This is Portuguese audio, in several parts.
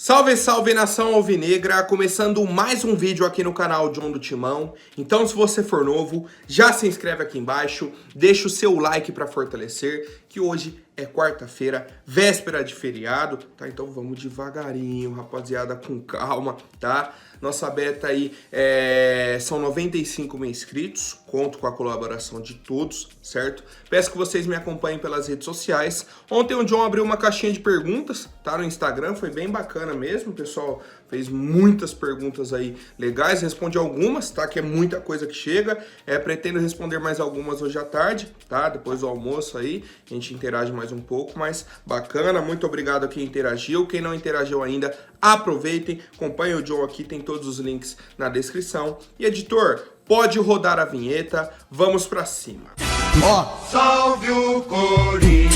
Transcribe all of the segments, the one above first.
Salve, salve nação alvinegra, começando mais um vídeo aqui no canal John do Timão. Então se você for novo, já se inscreve aqui embaixo, deixa o seu like para fortalecer, que hoje é quarta-feira, véspera de feriado, tá? Então vamos devagarinho, rapaziada, com calma, tá? Nossa beta aí são 95 mil inscritos, conto com a colaboração de todos, certo? Peço que vocês me acompanhem pelas redes sociais. Ontem o John abriu uma caixinha de perguntas, tá? No Instagram, foi bem bacana mesmo, o pessoal fez muitas perguntas aí legais, respondi algumas, tá? Que é muita coisa que chega, pretendo responder mais algumas hoje à tarde, tá? Depois do almoço aí, a gente interage mais um pouco, mas bacana, muito obrigado a quem interagiu, quem não interagiu ainda, aproveitem, acompanhem o John aqui, tem todos os links na descrição. E editor, pode rodar a vinheta, vamos pra cima. Salve o Corinthians!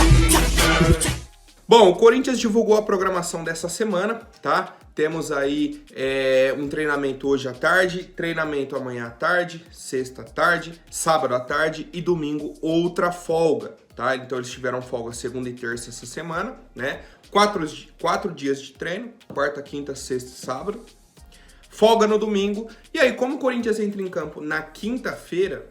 Bom, o Corinthians divulgou a programação dessa semana, tá? Temos aí um treinamento hoje à tarde, treinamento amanhã à tarde, sexta à tarde, sábado à tarde e domingo outra folga, tá? Então eles tiveram folga segunda e terça essa semana, né? Quatro dias de treino, quarta, quinta, sexta e sábado. Folga no domingo. E aí, como o Corinthians entra em campo na quinta-feira,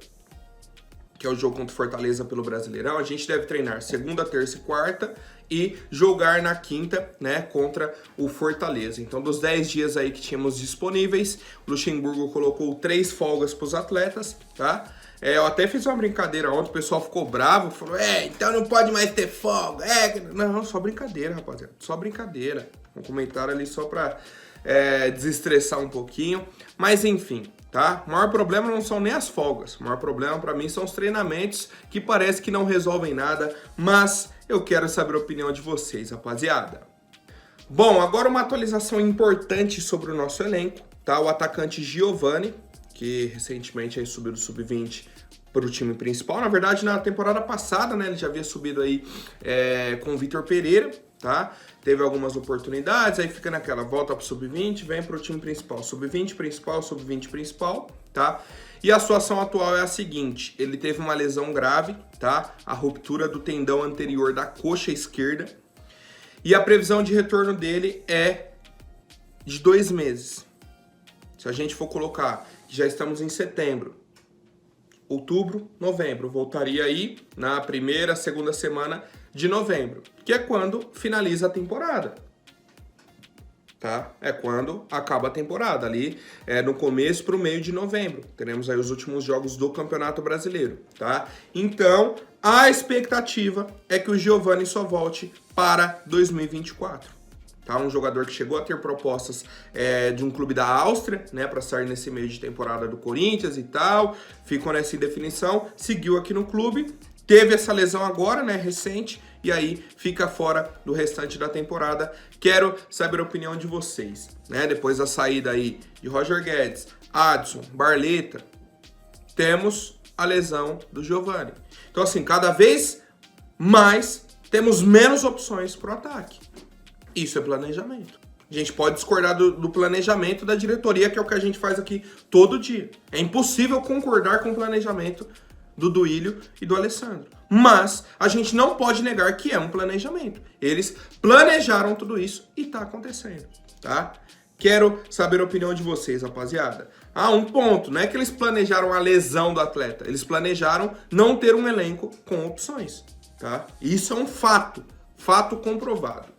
que é o jogo contra o Fortaleza pelo Brasileirão, a gente deve treinar segunda, terça e quarta e jogar na quinta, né, contra o Fortaleza. Então, dos 10 dias aí que tínhamos disponíveis, o Luxemburgo colocou 3 folgas para os atletas, tá? Eu até fiz uma brincadeira ontem, o pessoal ficou bravo, falou, então não pode mais ter folga. Não, só brincadeira, rapaziada, só brincadeira. Um comentário ali só pra desestressar um pouquinho, mas enfim, tá? O maior problema não são nem as folgas, o maior problema pra mim são os treinamentos, que parece que não resolvem nada, mas eu quero saber a opinião de vocês, rapaziada. Bom, agora uma atualização importante sobre o nosso elenco, tá? O atacante Giovani, que recentemente aí subiu do sub-20 para o time principal. Na verdade, na temporada passada, né, ele já havia subido aí com o Vitor Pereira, tá? Teve algumas oportunidades, aí fica naquela, volta pro sub-20, vem pro time principal. Sub-20 principal, sub-20 principal, tá? E a situação atual é a seguinte, ele teve uma lesão grave, tá? A ruptura do tendão anterior da coxa esquerda. E a previsão de retorno dele é de 2 meses. Se a gente for colocar, já estamos em setembro, outubro, novembro, voltaria aí na primeira, segunda semana de novembro, que é quando finaliza a temporada, tá? É quando acaba a temporada, ali no começo para o meio de novembro. Teremos aí os últimos jogos do Campeonato Brasileiro, tá? Então, a expectativa é que o Giovani só volte para 2024. Tá, um jogador que chegou a ter propostas de um clube da Áustria, né, para sair nesse meio de temporada do Corinthians e tal, ficou nessa indefinição, seguiu aqui no clube, teve essa lesão agora, né, recente, e aí fica fora do restante da temporada. Quero saber a opinião de vocês, né, depois da saída aí de Roger Guedes, Adson, Barleta, temos a lesão do Giovani. Então assim, cada vez mais temos menos opções para o ataque. Isso é planejamento. A gente pode discordar do planejamento da diretoria, que é o que a gente faz aqui todo dia. É impossível concordar com o planejamento do Duílio e do Alessandro. Mas a gente não pode negar que é um planejamento. Eles planejaram tudo isso e tá acontecendo, tá? Quero saber a opinião de vocês, rapaziada. Um ponto, não é que eles planejaram a lesão do atleta. Eles planejaram não ter um elenco com opções, tá? Isso é um fato comprovado.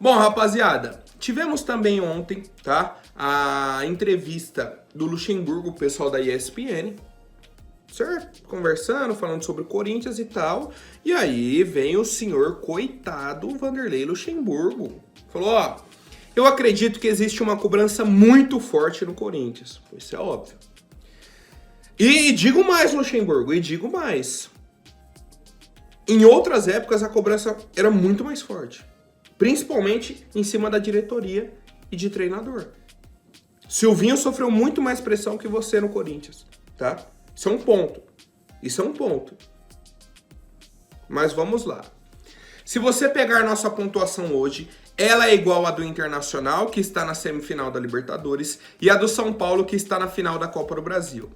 Bom, rapaziada, tivemos também ontem, tá, a entrevista do Luxemburgo, o pessoal da ESPN, certo? Conversando, falando sobre o Corinthians e tal, e aí vem o senhor coitado Vanderlei Luxemburgo. Falou, eu acredito que existe uma cobrança muito forte no Corinthians, isso é óbvio. E digo mais, Luxemburgo, em outras épocas a cobrança era muito mais forte. Principalmente em cima da diretoria e de treinador. Silvinho sofreu muito mais pressão que você no Corinthians, tá? Isso é um ponto. Mas vamos lá. Se você pegar nossa pontuação hoje, ela é igual à do Internacional, que está na semifinal da Libertadores, e a do São Paulo, que está na final da Copa do Brasil.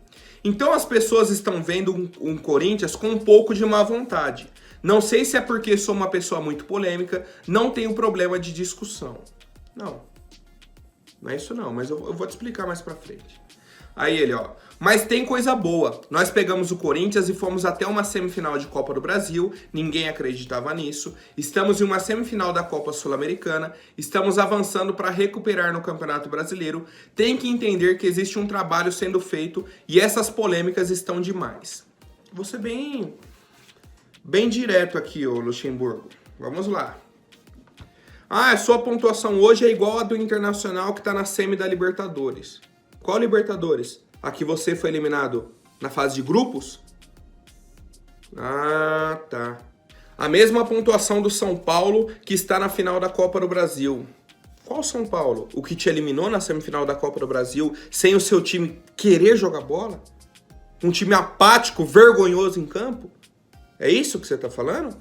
Então as pessoas estão vendo um Corinthians com um pouco de má vontade. Não sei se é porque sou uma pessoa muito polêmica, não tenho problema de discussão. Não. Não é isso não, mas eu vou te explicar mais pra frente. Aí ele, ó, mas tem coisa boa. Nós pegamos o Corinthians e fomos até uma semifinal de Copa do Brasil, ninguém acreditava nisso. Estamos em uma semifinal da Copa Sul-Americana, estamos avançando para recuperar no Campeonato Brasileiro. Tem que entender que existe um trabalho sendo feito e essas polêmicas estão demais. Vou ser bem direto aqui, ô Luxemburgo. Vamos lá. Ah, a sua pontuação hoje é igual a do Internacional que tá na semi da Libertadores. Qual Libertadores? A que você foi eliminado na fase de grupos? Ah, tá. A mesma pontuação do São Paulo que está na final da Copa do Brasil. Qual São Paulo? O que te eliminou na semifinal da Copa do Brasil sem o seu time querer jogar bola? Um time apático, vergonhoso em campo? É isso que você tá falando?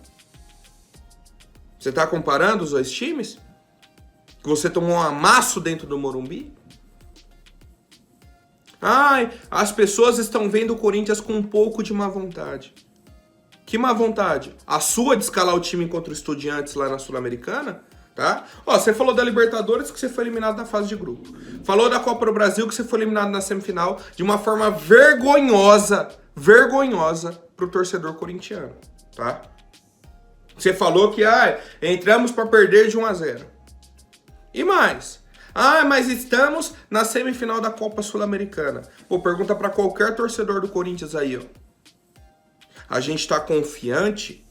Você tá comparando os dois times? Que você tomou um amasso dentro do Morumbi? Ai, as pessoas estão vendo o Corinthians com um pouco de má vontade. Que má vontade? A sua de escalar o time contra o Estudiantes lá na Sul-Americana? Tá? Ó, você falou da Libertadores que você foi eliminado na fase de grupo. Falou da Copa do Brasil que você foi eliminado na semifinal de uma forma vergonhosa pro torcedor corintiano, tá? Você falou que entramos para perder de 1-0. E mais? Mas estamos na semifinal da Copa Sul-Americana. Pô, pergunta para qualquer torcedor do Corinthians aí, ó. A gente tá confiante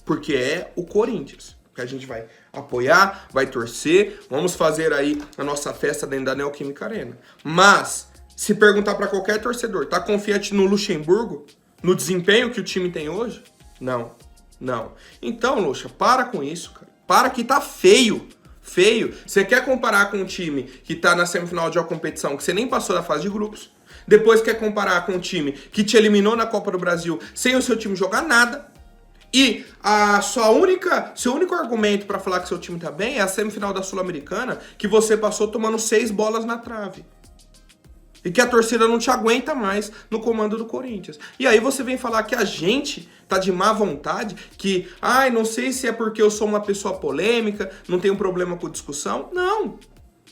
porque é o Corinthians. Que a gente vai apoiar, vai torcer, vamos fazer aí a nossa festa dentro da Neoquímica Arena. Mas, se perguntar para qualquer torcedor, tá confiante no Luxemburgo? No desempenho que o time tem hoje? Não. Então, Luxa, para com isso, cara. Para que tá feio. Você quer comparar com um time que tá na semifinal de uma competição que você nem passou da fase de grupos. Depois quer comparar com um time que te eliminou na Copa do Brasil sem o seu time jogar nada. E seu único argumento para falar que seu time tá bem é a semifinal da Sul-Americana que você passou tomando 6 bolas na trave. E que a torcida não te aguenta mais no comando do Corinthians. E aí você vem falar que a gente tá de má vontade, que, não sei se é porque eu sou uma pessoa polêmica, não tenho problema com discussão. Não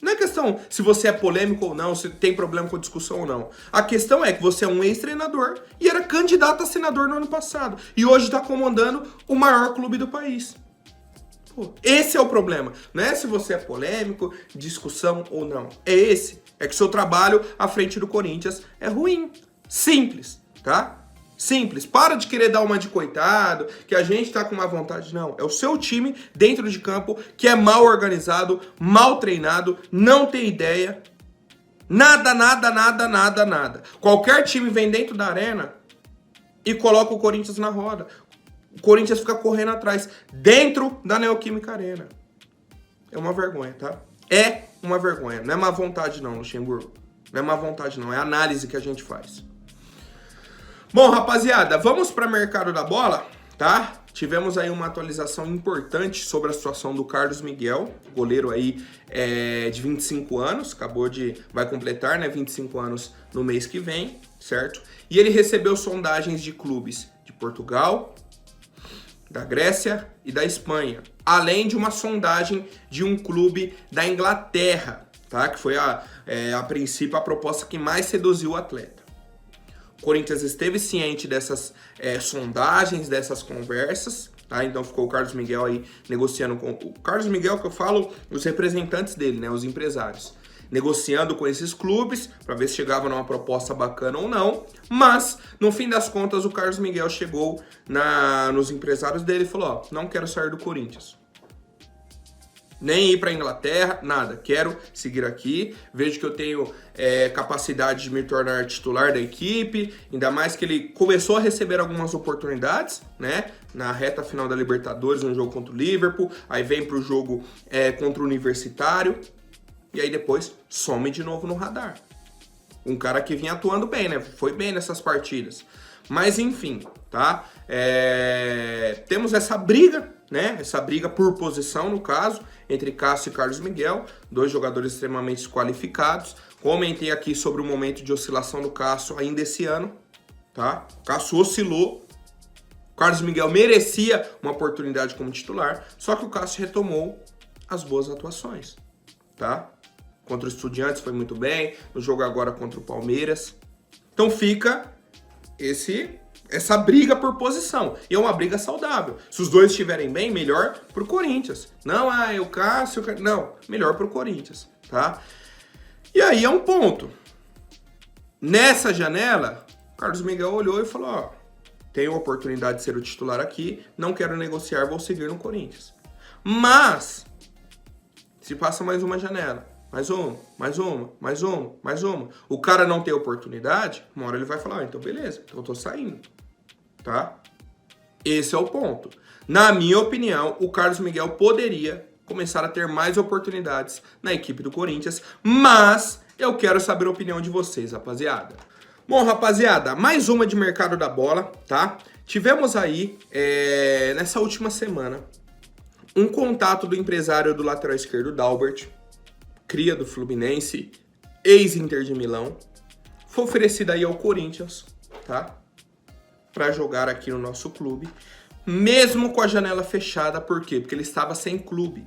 é questão se você é polêmico ou não, se tem problema com discussão ou não. A questão é que você é um ex-treinador e era candidato a senador no ano passado. E hoje está comandando o maior clube do país. Pô, esse é o problema. Não é se você é polêmico, discussão ou não. É esse. É que seu trabalho à frente do Corinthians é ruim. Simples, tá? Simples. Para de querer dar uma de coitado, que a gente tá com má vontade. Não. É o seu time dentro de campo que é mal organizado, mal treinado, não tem ideia. Nada. Qualquer time vem dentro da arena e coloca o Corinthians na roda. O Corinthians fica correndo atrás, dentro da Neoquímica Arena. É uma vergonha, tá? É uma vergonha. Não é má vontade não, Luxemburgo. Não é má vontade não, é análise que a gente faz. Bom, rapaziada, vamos para o mercado da bola, tá? Tivemos aí uma atualização importante sobre a situação do Carlos Miguel, goleiro aí de 25 anos, vai completar, né, 25 anos no mês que vem, certo? E ele recebeu sondagens de clubes de Portugal, da Grécia e da Espanha, além de uma sondagem de um clube da Inglaterra, tá? Que foi a princípio a proposta que mais seduziu o atleta. O Corinthians esteve ciente dessas sondagens, dessas conversas, tá? Então ficou o Carlos Miguel aí negociando com... O Carlos Miguel que eu falo, os representantes dele, né? Os empresários. Negociando com esses clubes para ver se chegava numa proposta bacana ou não. Mas, no fim das contas, o Carlos Miguel chegou nos empresários dele e falou, não quero sair do Corinthians. Nem ir para a Inglaterra, nada. Quero seguir aqui. Vejo que eu tenho capacidade de me tornar titular da equipe. Ainda mais que ele começou a receber algumas oportunidades, né? Na reta final da Libertadores, no jogo contra o Liverpool. Aí vem para o jogo contra o Universitário. E aí depois some de novo no radar. Um cara que vinha atuando bem, né? Foi bem nessas partidas. Mas enfim, tá? Temos essa briga, né? Essa briga por posição, no caso, entre Cássio e Carlos Miguel, dois jogadores extremamente qualificados. Comentei aqui sobre o momento de oscilação do Cássio ainda esse ano, tá? O Cássio oscilou. O Carlos Miguel merecia uma oportunidade como titular, só que o Cássio retomou as boas atuações, tá? Contra o Estudiantes foi muito bem, no jogo agora contra o Palmeiras. Então fica essa briga por posição. E é uma briga saudável. Se os dois estiverem bem, melhor pro Corinthians. Não, o Cássio... Não, melhor pro Corinthians, tá? E aí é um ponto. Nessa janela, o Carlos Miguel olhou e falou, ó, tenho a oportunidade de ser o titular aqui, não quero negociar, vou seguir no Corinthians. Mas, se passa mais uma janela, mais uma, o cara não tem oportunidade, uma hora ele vai falar, então beleza, então eu tô saindo, tá? Esse é o ponto. Na minha opinião, o Carlos Miguel poderia começar a ter mais oportunidades na equipe do Corinthians, mas eu quero saber a opinião de vocês, rapaziada. Bom, rapaziada, mais uma de mercado da bola, tá? Tivemos aí, nessa última semana, um contato do empresário do lateral esquerdo, Dalbert, cria do Fluminense, ex-Inter de Milão, foi oferecido aí ao Corinthians, tá? Para jogar aqui no nosso clube, mesmo com a janela fechada, por quê? Porque ele estava sem clube.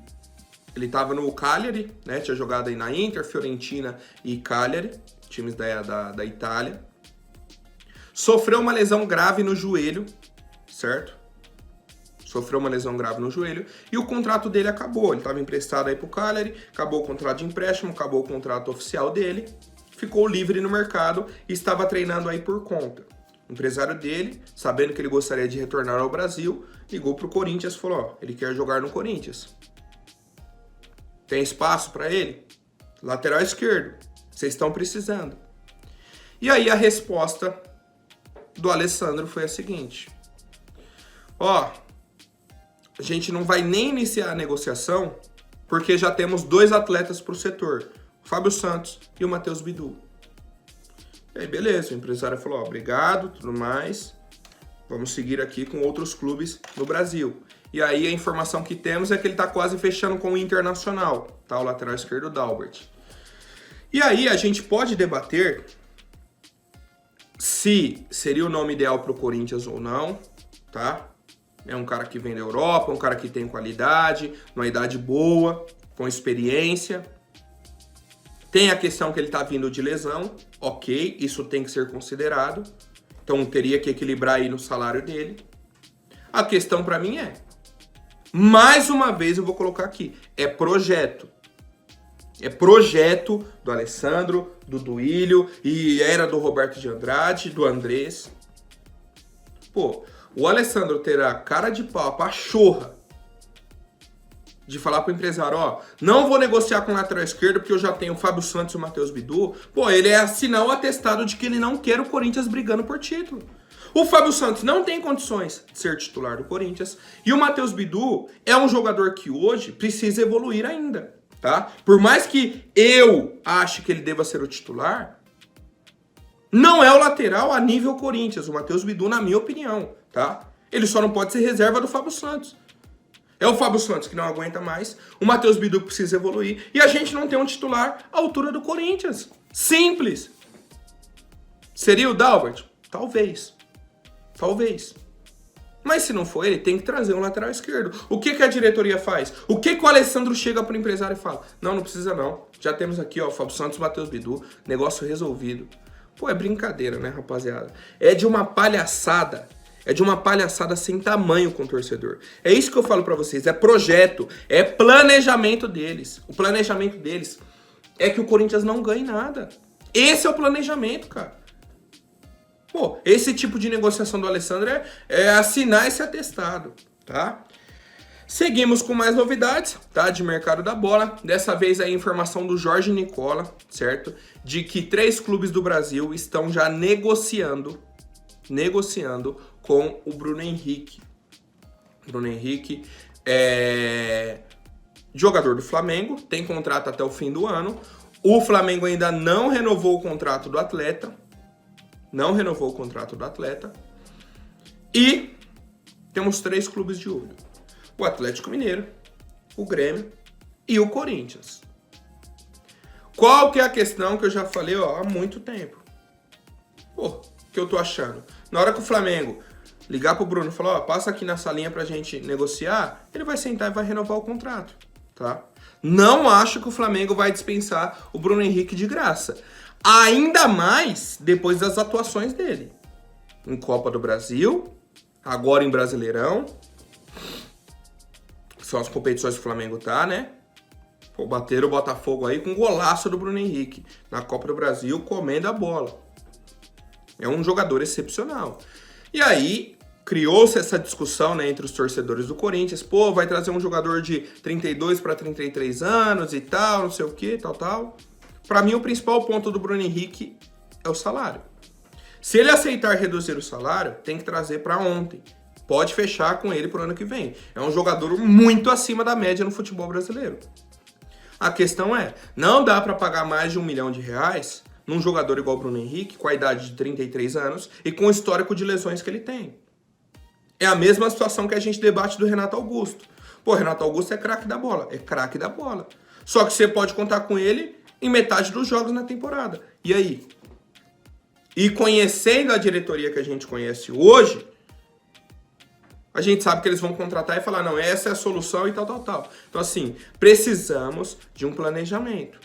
Ele estava no Cagliari, né? Tinha jogado aí na Inter, Fiorentina e Cagliari, times da Itália. Sofreu uma lesão grave no joelho, certo? Sofreu uma lesão grave no joelho e o contrato dele acabou. Ele estava emprestado aí pro Cagliari, acabou o contrato de empréstimo, acabou o contrato oficial dele, ficou livre no mercado e estava treinando aí por conta. O empresário dele, sabendo que ele gostaria de retornar ao Brasil, ligou pro Corinthians e falou, ó, ele quer jogar no Corinthians. Tem espaço para ele? Lateral esquerdo. Vocês estão precisando. E aí a resposta do Alessandro foi a seguinte. Ó, a gente não vai nem iniciar a negociação porque já temos 2 atletas para o setor. O Fábio Santos e o Matheus Bidu. E aí, beleza. O empresário falou, ó, obrigado, tudo mais. Vamos seguir aqui com outros clubes no Brasil. E aí a informação que temos é que ele tá quase fechando com o Internacional, tá? O lateral esquerdo, Dalbert. E aí a gente pode debater se seria o nome ideal pro Corinthians ou não, tá? É um cara que vem da Europa, um cara que tem qualidade, uma idade boa, com experiência. Tem a questão que ele tá vindo de lesão, ok, isso tem que ser considerado. Então teria que equilibrar aí no salário dele. A questão pra mim mais uma vez eu vou colocar aqui, é projeto. É projeto do Alessandro, do Duílio, e era do Roberto de Andrade, do Andrés. Pô, o Alessandro terá cara de pau, a pachorra, de falar pro empresário, ó, não vou negociar com o lateral esquerdo porque eu já tenho o Fábio Santos e o Matheus Bidu. Pô, ele é assinar o atestado de que ele não quer o Corinthians brigando por título. O Fábio Santos não tem condições de ser titular do Corinthians. E o Matheus Bidu é um jogador que hoje precisa evoluir ainda, tá? Por mais que eu ache que ele deva ser o titular, não é o lateral a nível Corinthians, o Matheus Bidu, na minha opinião, tá? Ele só não pode ser reserva do Fábio Santos. É o Fábio Santos que não aguenta mais, o Matheus Bidu precisa evoluir e a gente não tem um titular à altura do Corinthians. Simples. Seria o Dalbert? Talvez. Talvez. Mas se não for ele, tem que trazer um lateral esquerdo. O que a diretoria faz? O que o Alessandro chega pro empresário e fala? Não precisa não. Já temos aqui, ó, Fábio Santos e Matheus Bidu. Negócio resolvido. Pô, é brincadeira, né, rapaziada? É de uma palhaçada. É de uma palhaçada sem tamanho com o torcedor. É isso que eu falo pra vocês. É projeto. É planejamento deles. O planejamento deles é que o Corinthians não ganhe nada. Esse é o planejamento, cara. Pô, esse tipo de negociação do Alessandro é assinar esse atestado, tá? Seguimos com mais novidades, tá? De mercado da bola. Dessa vez a informação do Jorge Nicola, certo? De que 3 clubes do Brasil estão já negociando com o Bruno Henrique. Bruno Henrique é jogador do Flamengo, tem contrato até o fim do ano. O Flamengo ainda não renovou o contrato do atleta. E temos 3 clubes de olho. O Atlético Mineiro, o Grêmio e o Corinthians. Qual que é a questão que eu já falei, ó, há muito tempo? Pô, que eu tô achando? Na hora que o Flamengo ligar pro Bruno e falar, ó, passa aqui na salinha pra gente negociar, ele vai sentar e vai renovar o contrato, tá? Não acho que o Flamengo vai dispensar o Bruno Henrique de graça. Ainda mais depois das atuações dele. Em Copa do Brasil, agora em Brasileirão. São as competições que o Flamengo tá, né? Pô, bateram o Botafogo aí com um golaço do Bruno Henrique. Na Copa do Brasil, comendo a bola. É um jogador excepcional. E aí, criou-se essa discussão, né, entre os torcedores do Corinthians. Pô, vai trazer um jogador de 32 para 33 anos e tal, não sei o que, tal. Para mim, o principal ponto do Bruno Henrique é o salário. Se ele aceitar reduzir o salário, tem que trazer para ontem. Pode fechar com ele pro ano que vem. É um jogador muito acima da média no futebol brasileiro. A questão é, não dá para pagar mais de R$1 milhão num jogador igual o Bruno Henrique, com a idade de 33 anos e com o histórico de lesões que ele tem. É a mesma situação que a gente debate do Renato Augusto. Pô, Renato Augusto é craque da bola. É craque da bola. Só que você pode contar com ele em metade dos jogos na temporada. E aí? E conhecendo a diretoria que a gente conhece hoje, a gente sabe que eles vão contratar e falar, não, essa é a solução e tal. Então, assim, precisamos de um planejamento.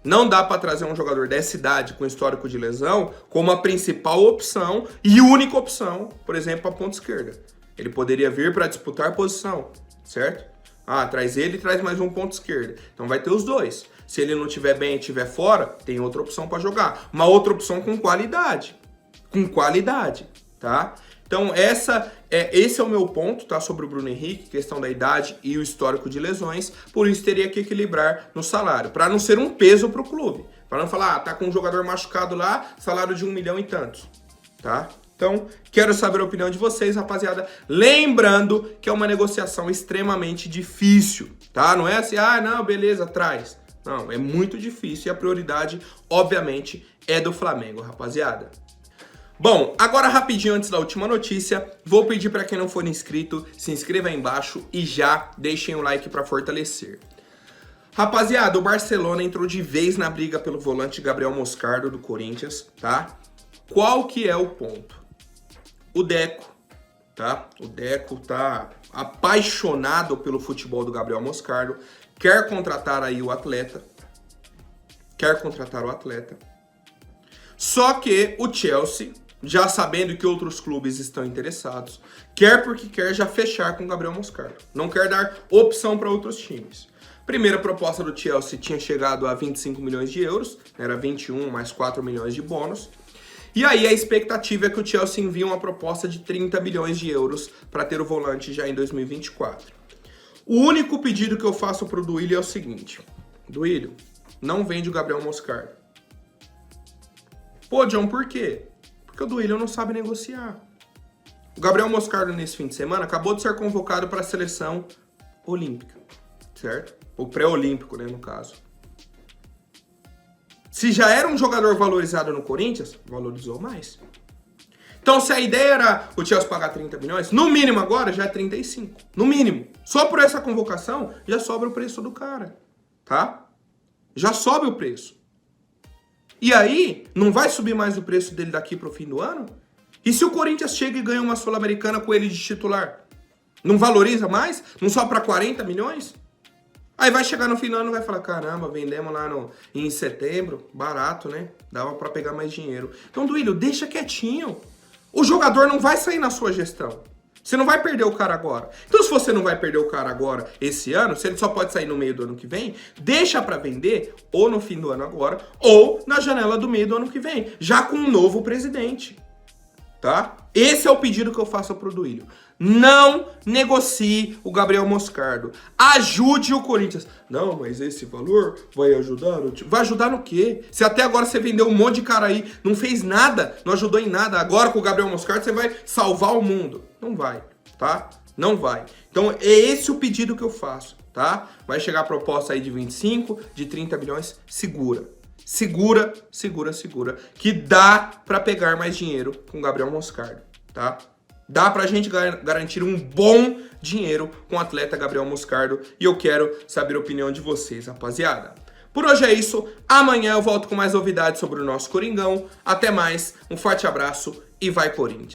Não dá para trazer um jogador dessa idade com histórico de lesão como a principal opção e única opção, por exemplo, para a ponta esquerda. Ele poderia vir para disputar posição, certo? Ah, traz ele e traz mais um ponto esquerda. Então vai ter os dois. Se ele não estiver bem e estiver fora, tem outra opção para jogar. Uma outra opção com qualidade. Com qualidade, tá? Então esse é o meu ponto, tá? Sobre o Bruno Henrique, questão da idade e o histórico de lesões. Por isso teria que equilibrar no salário, para não ser um peso pro clube. Para não falar, tá com um jogador machucado lá, salário de 1 milhão e tantos, tá? Então, quero saber a opinião de vocês, rapaziada. Lembrando que é uma negociação extremamente difícil, tá? Não é assim, não, beleza, traz. Não, é muito difícil e a prioridade, obviamente, é do Flamengo, rapaziada. Bom, agora rapidinho antes da última notícia, vou pedir para quem não for inscrito, se inscreva aí embaixo e já deixem o like para fortalecer. Rapaziada, o Barcelona entrou de vez na briga pelo volante Gabriel Moscardo do Corinthians, tá? Qual que é o ponto? O Deco, tá? O Deco tá apaixonado pelo futebol do Gabriel Moscardo, quer contratar aí o atleta, só que o Chelsea, já sabendo que outros clubes estão interessados, quer porque quer já fechar com o Gabriel Moscardo. Não quer dar opção para outros times. Primeira proposta do Chelsea tinha chegado a 25 milhões de euros, era 21 mais 4 milhões de bônus. E aí a expectativa é que o Chelsea envie uma proposta de 30 milhões de euros para ter o volante já em 2024. O único pedido que eu faço pro Duílio é o seguinte. Duílio, não vende o Gabriel Moscardo. Pô, John, por quê? Porque o Duílio não sabe negociar. O Gabriel Moscardo, nesse fim de semana, acabou de ser convocado para a seleção olímpica, certo? Ou pré-olímpico, né, no caso. Se já era um jogador valorizado no Corinthians, valorizou mais. Então, se a ideia era o Chelsea pagar 30 milhões, no mínimo agora já é 35. No mínimo. Só por essa convocação, já sobe o preço do cara, tá? Já sobe o preço. E aí, não vai subir mais o preço dele daqui pro fim do ano? E se o Corinthians chega e ganha uma Sul-Americana com ele de titular? Não valoriza mais? Não sobe para 40 milhões? Aí vai chegar no final e vai falar, caramba, vendemos lá em setembro, barato, né? Dava para pegar mais dinheiro. Então, Duílio, deixa quietinho. O jogador não vai sair na sua gestão. Você não vai perder o cara agora. Então, se você não vai perder o cara agora, esse ano, se ele só pode sair no meio do ano que vem, deixa para vender ou no fim do ano agora, ou na janela do meio do ano que vem, já com um novo presidente, tá? Esse é o pedido que eu faço pro Duílio. Não negocie o Gabriel Moscardo. Ajude o Corinthians. Não, mas esse valor vai ajudar? Vai ajudar no quê? Se até agora você vendeu um monte de cara aí, não fez nada, não ajudou em nada. Agora com o Gabriel Moscardo você vai salvar o mundo. Não vai, tá? Não vai. Então é esse o pedido que eu faço, tá? Vai chegar a proposta aí de 25, de 30 milhões, segura. Segura, que dá pra pegar mais dinheiro com o Gabriel Moscardo, tá? Dá pra gente garantir um bom dinheiro com o atleta Gabriel Moscardo e eu quero saber a opinião de vocês, rapaziada. Por hoje é isso, amanhã eu volto com mais novidades sobre o nosso Coringão. Até mais, um forte abraço e vai Corinthians!